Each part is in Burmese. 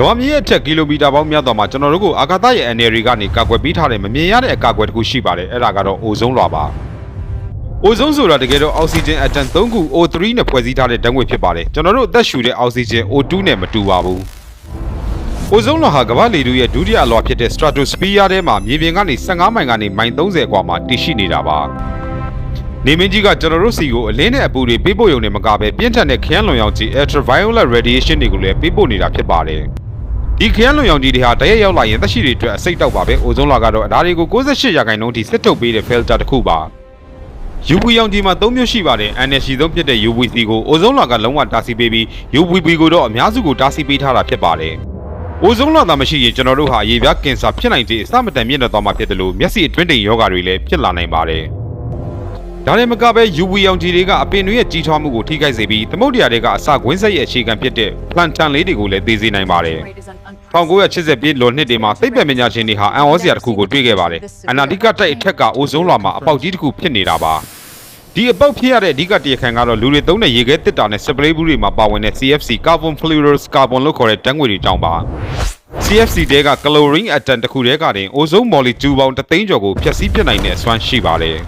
ကမ္ဘာမြေရဲ့အထက်ကီလိုမီတာပေါင်းများစွာမှာကျွန်တော်တို့ကိုအာကာသရဲ့အနေတွေကနေကာကွယ်ပေးထားတဲ့မမြင်ရတဲ့အကာအကွယ်တစ်ခုရှိပါတယ်အဲ့ဒါကတော့အိုဇုံးလွှာပါအိုဇုံးဆိုတာတကယ်တော့အောက်ဆီဂျင်အတန်3ခု O3 နဲ့ဖွဲ့စည်းထားတဲ့ဓာတ်ငွေ့ဖြစ်ပါတယ်ကျွန်တော်တို့အသက်ရှူတဲ့အောက်ဆီဂျင် O2 နဲ့မတူပါဘူးအိုဇုံးလွှာဟာကမ္ဘာလေထုရဲ့ဒုတိယအလွှာဖြစ်တဲ့ stratosphere ထဲမှာမြေပြင်ကနေ15မိုင်ကနေမိုင်30กว่าမှာတည်ရှိနေတာပါနေမင်းကြီးကကျွန်တော်တို့စီကိုအလင်းနဲ့အပူတွေပေးပို့ရုံနဲ့မကပဲပြင်းထန်တဲ့ခရမ်းလွန်ရောင်ခြည် ultraviolet radiation တွေကိုလည်းပေးပို့နေတာဖြစ်ပါတယ်ဒီခရမ်းလွန်ရောင်ခြည်တွေဟာတရက်ရောက်လာရင်သက်ရှိတွေအတွက်အစိတ်တောက်ပါပဲအိုဇုံးလွှာကတော့ဒါတွေကို68%ထိစစ်ထုတ်ပေးတဲ့ filter တစ်ခုပါ UV ရောင်ခြည်မှာ3မျိုးရှိပါတယ် energy ဆုံးဖြစ်တဲ့ UVC ကိုအိုဇုံးလွှာကလုံးဝတားဆီးပေးပြီး UVB ကိုတော့အများစုကိုတားဆီးပေးထားတာဖြစ်ပါတယ်အိုဇုံးလွှာသာမရှိရင်ကျွန်တော်တို့ဟာအရေပြားကင်ဆာဖြစ်နိုင်တဲ့အစမတန်မြင့်တက်သွားမှာဖြစ်တယ်လို့မျက်စိအတွင်းတိမ်ယောဂါတွေလည်းဖြစ်လာနိုင်ပါတယ်ဒါနဲ့မကပဲ UV ရောင်ခြည်တွေကအပင်တွေရဲ့ကြီးထွားမှုကိုထိခိုက်စေပြီးသမုဒ္ဒရာတွေကအစကွင်းဆက်ရဲ့အခြေခံဖြစ်တဲ့ plankton လေးတွေကိုလည်းသိစေနိုင်ပါတယ်1980ပြည့်လွန်နှစ်တွေမှာသိပ္ပံပညာရှင်တွေဟာအံ့ဩစရာတစ်ခုကိုတွေ့ခဲ့ပါတယ်အနာတိကတိုက်အထက်ကအိုဇုံးလွှာမှာအပေါက်ကြီးတစ်ခုဖြစ်နေတာပါဒီအပေါက်ဖြစ်ရတဲ့အဓိကတရားခံကတော့လူတွေသုံးတဲ့ရေခဲတစ်တာနဲ့စပရေးဘူးတွေမှာပါဝင်တဲ့ CFC carbon fluorocarbon လို့ခေါ်တဲ့ဓာတ်ငွေတွေကြောင့်ပါ CFC တဲက chlorine atom တစ်ခုတည်းကတင်အိုဇုံး molecule ပေါင်း3သိန်းကျော်ကိုဖျက်ဆီးပစ်နိုင်တဲ့အစွမ်းရှိပါတယ်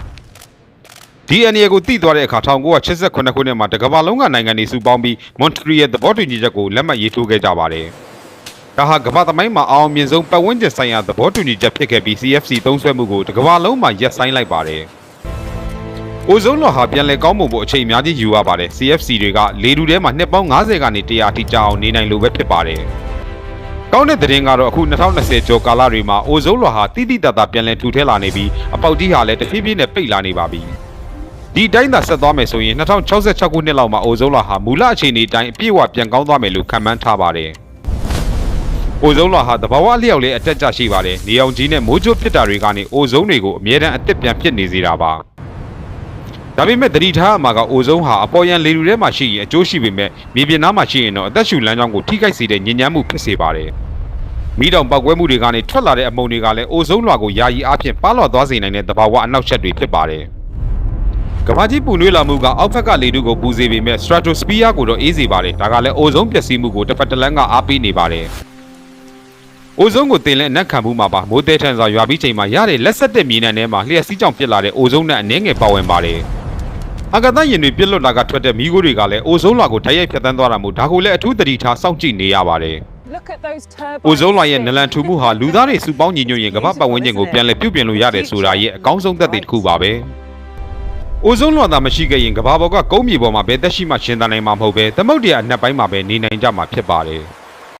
ဒီအနေကိုသိသွားတဲ့အခါ1988ခုနှစ်မှာတကမ္ဘာလုံးကနိုင်ငံတွေစုပေါင်းပြီးမွန်ထရီယယ်သဘောတူညီချက်ကိုလက်မှတ်ရေးထိုးခဲ့ကြပါတယ်။ဒါဟာကမ္ဘာသမိုင်းမှာအောင်မြင်ဆုံးပတ်ဝန်းကျင်ဆိုင်ရာသဘောတူညီချက်ဖြစ်ခဲ့ပြီး CFC သုံးစွဲမှုကိုတကမ္ဘာလုံးမှာရပ်ဆိုင်းလိုက်ပါတယ်။အိုဇုံးလွှာဟာပြန်လည်ကောင်းမွန်ဖို့အချိန်အများကြီးယူရပါတယ်။ CFC တွေကလေထုထဲမှာနှစ်ပေါင်း90ကနေ100အထိကြာအောင်နေနိုင်လို့ပဲဖြစ်ပါတယ်။ကောင်းတဲ့သတင်းကတော့အခု2020ကျော်ကာလတွေမှာအိုဇုံးလွှာဟာတိတိတတ်တာပြန်လည်ထူထဲလာနေပြီးအပေါက်ကြီးဟာလည်းတဖြည်းဖြည်းနဲ့ပိတ်လာနေပါပြီ။ဒီတိုင်းသာဆက်သွားမယ်ဆိုရင်2066ခုနှစ်လောက်မှာအိုဇုံးလွှာဟာမူလအခြေအနေတိုင်းအပြည့်အဝပြန်ကောင်းသွားမယ်လို့ခန့်မှန်းထားပါတယ်။အိုဇုံးလွှာဟာသဘာဝအလျောက်လေးအတက်ကျရှိပါတယ်။နေအောင်ကြီးနဲ့မိုးကြိုးဖြစ်တာတွေကနေအိုဇုံးတွေကိုအမြဲတမ်းအသစ်ပြန်ဖြစ်နေစေတာပါ။ဒါပေမဲ့သတိထားရမှာကအိုဇုံးဟာအပေါ်ယံလေထုထဲမှာရှိရင်အကျိုးရှိပေမဲ့မြေပြင်နားမှာရှိရင်တော့အသက်ရှူလမ်းကြောင်းကိုထိခိုက်စေတဲ့ညဉ့်ညမ်းမှုဖြစ်စေပါတယ်။မိတောင်ပောက်ကွဲမှုတွေကနေထွက်လာတဲ့အမှုန်တွေကလည်းအိုဇုံးလွှာကိုယာယီအားဖြင့်ပါလွှတ်သွားစေနိုင်တဲ့သဘာဝအနောက်ချက်တွေဖြစ်ပါတယ်။ကမ္ဘာကြီးပူနွေးလာမှုကအောက်ဘက်ကလေထုကိုပူစေပေမဲ့ stratosphere ကိုတော့အေးစေပါတယ်ဒါကလည်းအိုဇုံးပျက်စီးမှုကိုတစ်ဖက်တစ်လမ်းကအားပေးနေပါတယ်အိုဇုံးကိုတင်လဲအနက်ခံမှုမှာပါမိုးတဲထန်စွာရွာပြီးချိန်မှာရတဲ့လက်ဆက်တဲ့မြေနံထဲမှာလျှက်စီးကြောင်ပြစ်လာတဲ့အိုဇုံးနဲ့အနှဲငယ်ပါဝင်ပါတယ်အာကာသယာဉ်တွေပြစ်လွတ်လာကထွက်တဲ့မီးခိုးတွေကလည်းအိုဇုံးလွှာကိုဓာတ်ရိုက်ဖြတ်သန်းသွားတာမို့ဒါကိုလည်းအထူးသတိထားစောင့်ကြည့်နေရပါတယ်အိုဇုံးလွှာရဲ့နလန်ထူမှုဟာလူသားတွေစုပေါင်းညီညွတ်ရင်ကမ္ဘာပတ်ဝန်းကျင်ကိုပြန်လည်ပြုပြင်လို့ရတယ်ဆိုတာရဲ့အကောင်းဆုံးသက်သေတစ်ခုပါပဲအိုဇုံးလွှာသာမရှိခဲ့ရင်ကမ္ဘာပေါ်ကကုန်းမြေပေါ်မှာဘယ်သက်ရှိမှရှင်သန်နိုင်မှာမဟုတ်ပဲသမုဒ္ဒရာအနက်ပိုင်းမှာပဲနေနိုင်ကြမှာဖြစ်ပါတယ်။